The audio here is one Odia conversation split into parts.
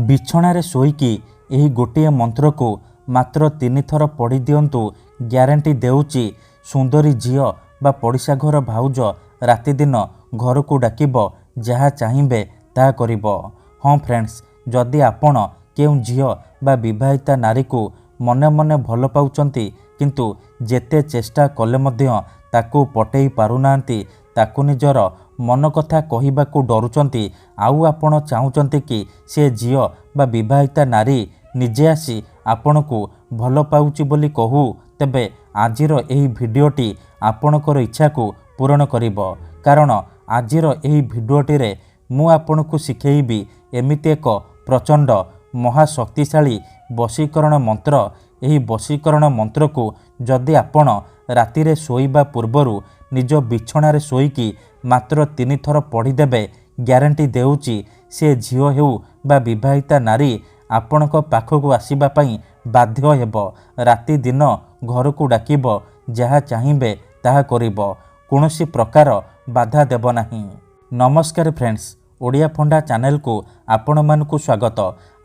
ବିଛଣାରେ ଶୋଇକି ଏହି ଗୋଟିଏ ମନ୍ତ୍ରକୁ ମାତ୍ର 3 ଥର ପଢ଼ି ଦିଅନ୍ତୁ। ଗ୍ୟାରେଣ୍ଟି ଦେଉଛି ସୁନ୍ଦରୀ ଝିଅ ବା ପଡ଼ିଶା ଘର ଭାଉଜ ରାତିଦିନ ଘରକୁ ଡାକିବ, ଯାହା ଚାହିଁବେ ତାହା କରିବ। ହଁ ଫ୍ରେଣ୍ଡସ୍, ଯଦି ଆପଣ କେଉଁ ଝିଅ ବା ବିବାହିତା ନାରୀକୁ ମନେ ମନେ ଭଲ ପାଉଛନ୍ତି କିନ୍ତୁ ଯେତେ ଚେଷ୍ଟା କଲେ ମଧ୍ୟ ତାକୁ ପଟେଇ ପାରୁନାହାନ୍ତି, ତାକୁ ନିଜର ମନ କଥା କହିବାକୁ ଡରୁଛନ୍ତି, ଆଉ ଆପଣ ଚାହୁଁଛନ୍ତି କି ସେ ଝିଅ ବା ବିବାହିତା ନାରୀ ନିଜେ ଆସି ଆପଣଙ୍କୁ ଭଲ ପାଉଛି ବୋଲି କହୁ, ତେବେ ଆଜିର ଏହି ଭିଡ଼ିଓଟି ଆପଣଙ୍କର ଇଚ୍ଛାକୁ ପୂରଣ କରିବ। କାରଣ ଆଜିର ଏହି ଭିଡ଼ିଓଟିରେ ମୁଁ ଆପଣଙ୍କୁ ଶିଖେଇବି ଏମିତି ଏକ ପ୍ରଚଣ୍ଡ ମହାଶକ୍ତିଶାଳୀ ବଶୀକରଣ ମନ୍ତ୍ର। ଏହି ବଶୀକରଣ ମନ୍ତ୍ରକୁ ଯଦି ଆପଣ ରାତିରେ ଶୋଇବା ପୂର୍ବରୁ ନିଜ ବିଛଣାରେ ଶୋଇକି ମାତ୍ର 3 ଥର ପଢ଼ିଦେବେ, ଗ୍ୟାରେଣ୍ଟି ଦେଉଛି ସେ ଝିଅ ହେଉ ବା ବିବାହିତା ନାରୀ ଆପଣଙ୍କ ପାଖକୁ ଆସିବା ପାଇଁ ବାଧ୍ୟ ହେବ। ରାତିଦିନ ଘରକୁ ଡାକିବ, ଯାହା ଚାହିଁବେ ତାହା କରିବ, କୌଣସି ପ୍ରକାର ବାଧା ଦେବ ନାହିଁ। ନମସ୍କାର ଫ୍ରେଣ୍ଡସ୍, ଓଡ଼ିଆ ଫଣ୍ଡା ଚ୍ୟାନେଲକୁ ଆପଣମାନଙ୍କୁ ସ୍ୱାଗତ।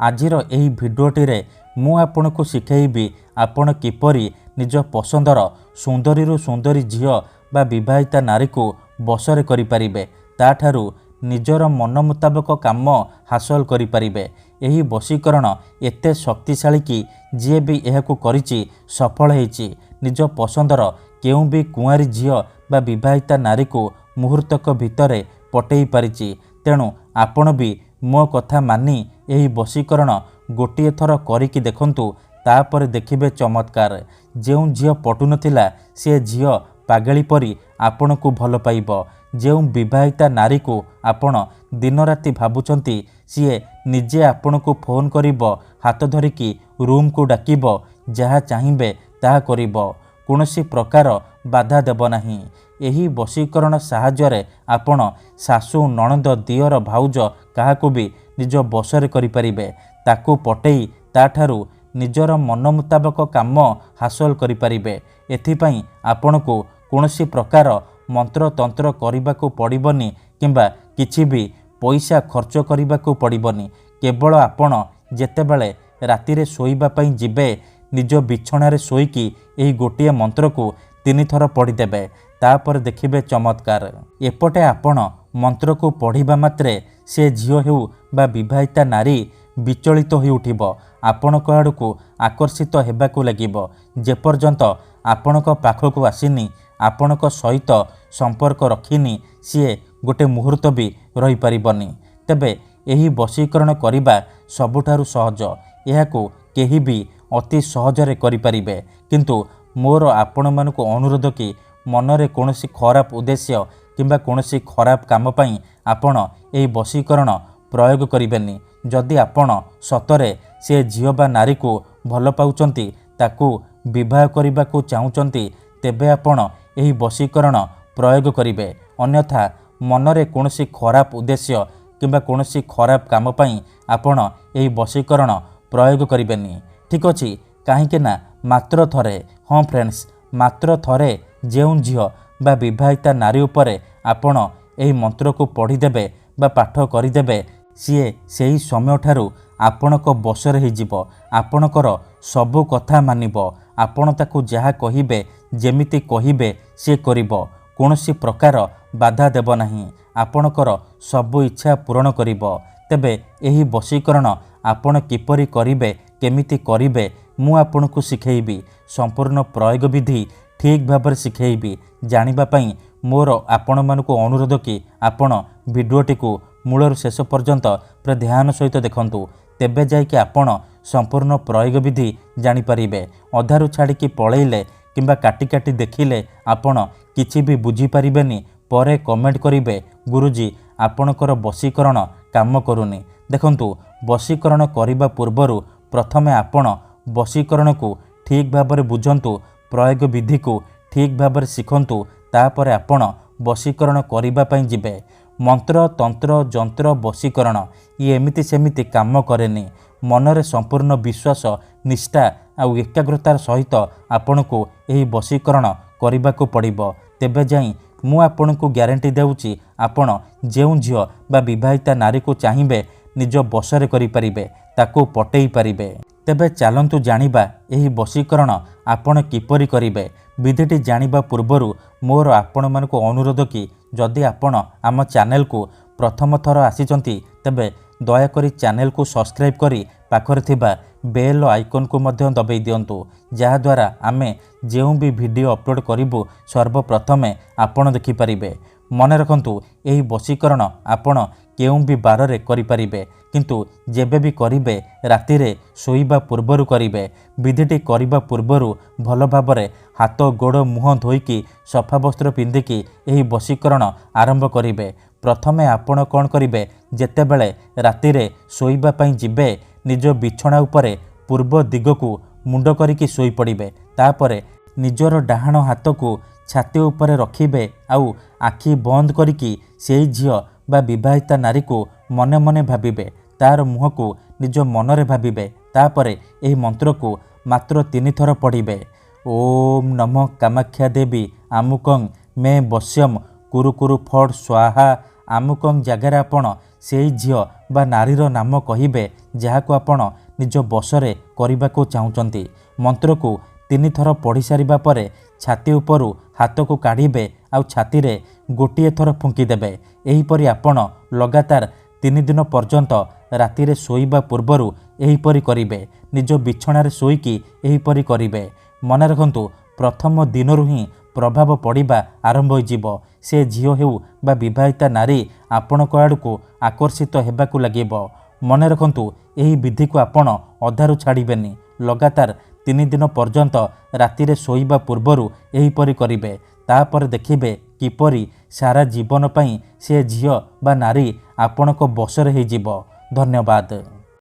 ଆଜିର ଏହି ଭିଡ଼ିଓଟିରେ ମୁଁ ଆପଣଙ୍କୁ ଶିଖେଇବି ଆପଣ କିପରି ନିଜ ପସନ୍ଦର ସୁନ୍ଦରୀରୁ ସୁନ୍ଦରୀ ଝିଅ ବା ବିବାହିତା ନାରୀକୁ ବଶରେ କରିପାରିବେ, ତାଠାରୁ ନିଜର ମନ ମୁତାବକ କାମ ହାସଲ କରିପାରିବେ। ଏହି ବଶୀକରଣ ଏତେ ଶକ୍ତିଶାଳୀ କି ଯିଏ ବି ଏହାକୁ କରିଛି ସଫଳ ହେଇଛି। ନିଜ ପସନ୍ଦର କେଉଁ ବି କୁଆଁରୀ ଝିଅ ବା ବିବାହିତା ନାରୀକୁ ମୁହୂର୍ତ୍ତକ ଭିତରେ ପଟେଇ ପାରିଛି। ତେଣୁ ଆପଣ ବି ମୋ କଥା ମାନି ଏହି ବଶୀକରଣ ଗୋଟିଏ ଥର କରିକି ଦେଖନ୍ତୁ, ତାପରେ ଦେଖିବେ ଚମତ୍କାର। ଯେଉଁ ଝିଅ ପଟୁନଥିଲା ସେ ଝିଅ ପାଗଳି ପରି ଆପଣଙ୍କୁ ଭଲ ପାଇବ। ଯେଉଁ ବିବାହିତା ନାରୀକୁ ଆପଣ ଦିନରାତି ଭାବୁଛନ୍ତି ସିଏ ନିଜେ ଆପଣଙ୍କୁ ଫୋନ୍ କରିବ, ହାତ ଧରିକି ରୁମ୍କୁ ଡାକିବ, ଯାହା ଚାହିଁବେ ତାହା କରିବ, କୌଣସି ପ୍ରକାର ବାଧା ଦେବ ନାହିଁ। ଏହି ବଶୀକରଣ ସାହାଯ୍ୟରେ ଆପଣ ଶାଶୁ, ନଣନ୍ଦ, ଦିଅର, ଭାଉଜ କାହାକୁ ବି ନିଜ ବଶରେ କରିପାରିବେ। ତାକୁ ପଟେଇ ତାଠାରୁ ନିଜର ମନ ମୁତାବକ କାମ ହାସଲ କରିପାରିବେ। ଏଥିପାଇଁ ଆପଣଙ୍କୁ କୌଣସି ପ୍ରକାର ମନ୍ତ୍ରତନ୍ତ୍ର କରିବାକୁ ପଡ଼ିବନି କିମ୍ବା କିଛି ବି ପଇସା ଖର୍ଚ୍ଚ କରିବାକୁ ପଡ଼ିବନି। କେବଳ ଆପଣ ଯେତେବେଳେ ରାତିରେ ଶୋଇବା ପାଇଁ ଯିବେ, ନିଜ ବିଛଣାରେ ଶୋଇକି ଏହି ଗୋଟିଏ ମନ୍ତ୍ରକୁ 3 ଥର ପଢ଼ିଦେବେ, ତାପରେ ଦେଖିବେ ଚମତ୍କାର। ଏପଟେ ଆପଣ ମନ୍ତ୍ରକୁ ପଢ଼ିବା ମାତ୍ରେ ସେ ଝିଅ ହେଉ ବା ବିବାହିତା ନାରୀ ବିଚଳିତ ହୋଇ ଉଠିବ, ଆପଣଙ୍କ ଆଡ଼କୁ ଆକର୍ଷିତ ହେବାକୁ ଲାଗିବ। ଯେପର୍ଯ୍ୟନ୍ତ ଆପଣଙ୍କ ପାଖକୁ ଆସିନି, ଆପଣଙ୍କ ସହିତ ସମ୍ପର୍କ ରଖିନି, ସିଏ ଗୋଟେ ମୁହୂର୍ତ୍ତ ବି ରହିପାରିବନି। ତେବେ ଏହି ବଶୀକରଣ କରିବା ସବୁଠାରୁ ସହଜ। ଏହାକୁ କେହି ବି ଅତି ସହଜରେ କରିପାରିବେ। କିନ୍ତୁ ମୋର ଆପଣମାନଙ୍କୁ ଅନୁରୋଧ କି ମନରେ କୌଣସି ଖରାପ ଉଦ୍ଦେଶ୍ୟ କିମ୍ବା କୌଣସି ଖରାପ କାମ ପାଇଁ ଆପଣ ଏହି ବଶୀକରଣ ପ୍ରୟୋଗ କରିବେନି। ଯଦି ଆପଣ ସତରେ ସେ ଝିଅ ବା ନାରୀକୁ ଭଲ ପାଉଛନ୍ତି, ତାକୁ ବିବାହ କରିବାକୁ ଚାହୁଁଛନ୍ତି, ତେବେ ଆପଣ ଏହି ବଶୀକରଣ ପ୍ରୟୋଗ କରିବେ। ଅନ୍ୟଥା ମନରେ କୌଣସି ଖରାପ ଉଦ୍ଦେଶ୍ୟ କିମ୍ବା କୌଣସି ଖରାପ କାମ ପାଇଁ ଆପଣ ଏହି ବଶୀକରଣ ପ୍ରୟୋଗ କରିବେନି। ଠିକ୍ ଅଛି, କାହିଁକି ନା ମାତ୍ର ଥରେ, ହଁ ଫ୍ରେଣ୍ଡସ୍, ମାତ୍ର ଥରେ ଯେଉଁ ଝିଅ ବା ବିବାହିତା ନାରୀ ଉପରେ ଆପଣ ଏହି ମନ୍ତ୍ରକୁ ପଢ଼ିଦେବେ ବା ପାଠ କରିଦେବେ, ସିଏ ସେହି ସମୟଠାରୁ ଆପଣଙ୍କ ବଶରେ ହେଇଯିବ। ଆପଣଙ୍କର ସବୁ କଥା ମାନିବ। ଆପଣ ତାକୁ ଯାହା କହିବେ, ଯେମିତି କହିବେ ସିଏ କରିବ, କୌଣସି ପ୍ରକାର ବାଧା ଦେବ ନାହିଁ। ଆପଣଙ୍କର ସବୁ ଇଚ୍ଛା ପୂରଣ କରିବ। ତେବେ ଏହି ବଶୀକରଣ ଆପଣ କିପରି କରିବେ, କେମିତି କରିବେ, ମୁଁ ଆପଣଙ୍କୁ ଶିଖେଇବି। ସମ୍ପୂର୍ଣ୍ଣ ପ୍ରୟୋଗ ବିଧି ଠିକ୍ ଭାବରେ ଶିଖେଇବି। ଜାଣିବା ପାଇଁ ମୋର ଆପଣମାନଙ୍କୁ ଅନୁରୋଧ କି ଆପଣ ଭିଡ଼ିଓଟିକୁ ମୂଳରୁ ଶେଷ ପର୍ଯ୍ୟନ୍ତ ପୁରା ଧ୍ୟାନ ସହିତ ଦେଖନ୍ତୁ, ତେବେ ଯାଇକି ଆପଣ ସମ୍ପୂର୍ଣ୍ଣ ପ୍ରୟୋଗ ବିଧି ଜାଣିପାରିବେ। ଅଧାରୁ ଛାଡ଼ିକି ପଳେଇଲେ କିମ୍ବା କାଟି କାଟି ଦେଖିଲେ ଆପଣ କିଛି ବି ବୁଝିପାରିବେନି। ପରେ କମେଣ୍ଟ କରିବେ, ଗୁରୁଜୀ ଆପଣଙ୍କର ବଶୀକରଣ କାମ କରୁନି। ଦେଖନ୍ତୁ, ବଶୀକରଣ କରିବା ପୂର୍ବରୁ ପ୍ରଥମେ ଆପଣ ବଶୀକରଣକୁ ଠିକ୍ ଭାବରେ ବୁଝନ୍ତୁ, ପ୍ରୟୋଗ ବିଧିକୁ ଠିକ୍ ଭାବରେ ଶିଖନ୍ତୁ, ତାପରେ ଆପଣ ବଶୀକରଣ କରିବା ପାଇଁ ଯିବେ। ମନ୍ତ୍ର, ତନ୍ତ୍ର, ଯନ୍ତ୍ର, ବଶୀକରଣ ଇଏ ଏମିତି ସେମିତି କାମ କରେନି। ମନରେ ସମ୍ପୂର୍ଣ୍ଣ ବିଶ୍ୱାସ, ନିଷ୍ଠା ଆଉ ଏକାଗ୍ରତାର ସହିତ ଆପଣଙ୍କୁ ଏହି ବଶୀକରଣ କରିବାକୁ ପଡ଼ିବ। ତେବେ ଯାଇ ମୁଁ ଆପଣଙ୍କୁ ଗ୍ୟାରେଣ୍ଟି ଦେଉଛି ଆପଣ ଯେଉଁ ଝିଅ ବା ବିବାହିତା ନାରୀକୁ ଚାହିଁବେ ନିଜ ବଶରେ କରିପାରିବେ, ତାକୁ ପଟେଇ ପାରିବେ। ତେବେ ଚାଲନ୍ତୁ ଜାଣିବା ଏହି ବଶୀକରଣ ଆପଣ କିପରି କରିବେ। ବିଧିଟି ଜାଣିବା ପୂର୍ବରୁ ମୋର ଆପଣମାନଙ୍କୁ ଅନୁରୋଧ କି ଯଦି ଆପଣ ଆମ ଚ୍ୟାନେଲକୁ ପ୍ରଥମ ଥର ଆସିଛନ୍ତି ତେବେ ଦୟାକରି ଚ୍ୟାନେଲକୁ ସବସ୍କ୍ରାଇବ୍ କରି ପାଖରେ ଥିବା ବେଲ୍ ଆଇକନ୍କୁ ମଧ୍ୟ ଦବାଇ ଦିଅନ୍ତୁ, ଯାହାଦ୍ୱାରା ଆମେ ଯେଉଁ ବି ଭିଡ଼ିଓ ଅପଲୋଡ଼ କରିବୁ ସର୍ବପ୍ରଥମେ ଆପଣ ଦେଖିପାରିବେ। ମନେ ରଖନ୍ତୁ, ଏହି ବଶୀକରଣ ଆପଣ କେଉଁ ବି ବାରରେ କରିପାରିବେ, କିନ୍ତୁ ଯେବେ ବି କରିବେ ରାତିରେ ଶୋଇବା ପୂର୍ବରୁ କରିବେ। ବିଧିଟି କରିବା ପୂର୍ବରୁ ଭଲ ଭାବରେ ହାତ ଗୋଡ଼ ମୁହଁ ଧୋଇକି ସଫା ବସ୍ତ୍ର ପିନ୍ଧିକି ଏହି ବଶୀକରଣ ଆରମ୍ଭ କରିବେ। ପ୍ରଥମେ ଆପଣ କ'ଣ କରିବେ, ଯେତେବେଳେ ରାତିରେ ଶୋଇବା ପାଇଁ ଯିବେ ନିଜ ବିଛଣା ଉପରେ ପୂର୍ବ ଦିଗକୁ ମୁଣ୍ଡ କରିକି ଶୋଇପଡ଼ିବେ। ତାପରେ ନିଜର ଡାହାଣ ହାତକୁ ଛାତି ଉପରେ ରଖିବେ ଆଉ ଆଖି ବନ୍ଦ କରିକି ସେଇ ଝିଅ ବା ବିବାହିତା ନାରୀକୁ ମନେ ମନେ ଭାବିବେ, ତାର ମୁହଁକୁ ନିଜ ମନରେ ଭାବିବେ। ତାପରେ ଏହି ମନ୍ତ୍ରକୁ ମାତ୍ର 3 ଥର ପଢ଼ିବେ। ଓମ୍ ନମଃ କାମାକ୍ଷା ଦେବୀ ଆମୁକଂ ମେ ବଶ୍ୟମ କୁରୁ କୁରୁ ଫଟ୍ ସ୍ୱାହା। ଆମୁକଂ ଜାଗାରେ ଆପଣ ସେଇ ଝିଅ ବା ନାରୀର ନାମ କହିବେ ଯାହାକୁ ଆପଣ ନିଜ ବଶରେ କରିବାକୁ ଚାହୁଁଛନ୍ତି। ମନ୍ତ୍ରକୁ 3 ଥର ପଢ଼ି ସାରିବା ପରେ ଛାତି ଉପରୁ ହାତକୁ କାଢ଼ିବେ ଆଉ ଛାତିରେ ଗୋଟିଏ ଥର ଫୁଙ୍କିଦେବେ। ଏହିପରି ଆପଣ ଲଗାତାର 3 ଦିନ ପର୍ଯ୍ୟନ୍ତ ରାତିରେ ଶୋଇବା ପୂର୍ବରୁ ଏହିପରି କରିବେ। ନିଜ ବିଛଣାରେ ଶୋଇକି ଏହିପରି କରିବେ। ମନେ ରଖନ୍ତୁ, ପ୍ରଥମ ଦିନରୁ ହିଁ ପ୍ରଭାବ ପଡ଼ିବା ଆରମ୍ଭ ହୋଇଯିବ। ସେ ଝିଅ ହେଉ ବା ବିବାହିତା ନାରୀ ଆପଣଙ୍କ ଆଡ଼କୁ ଆକର୍ଷିତ ହେବାକୁ ଲାଗିବ। ମନେ ରଖନ୍ତୁ, ଏହି ବିଧିକୁ ଆପଣ ଅଧାରୁ ଛାଡ଼ିବେନି। ଲଗାତାର 3 ଦିନ ପର୍ଯ୍ୟନ୍ତ ରାତିରେ ଶୋଇବା ପୂର୍ବରୁ ଏହିପରି କରିବେ। ତାପରେ ଦେଖିବେ କିପରି ସାରା ଜୀବନ ପାଇଁ ସେ ଝିଅ ବା ନାରୀ ଆପଣଙ୍କ ବଶରେ ହୋଇଯିବ। ଧନ୍ୟବାଦ।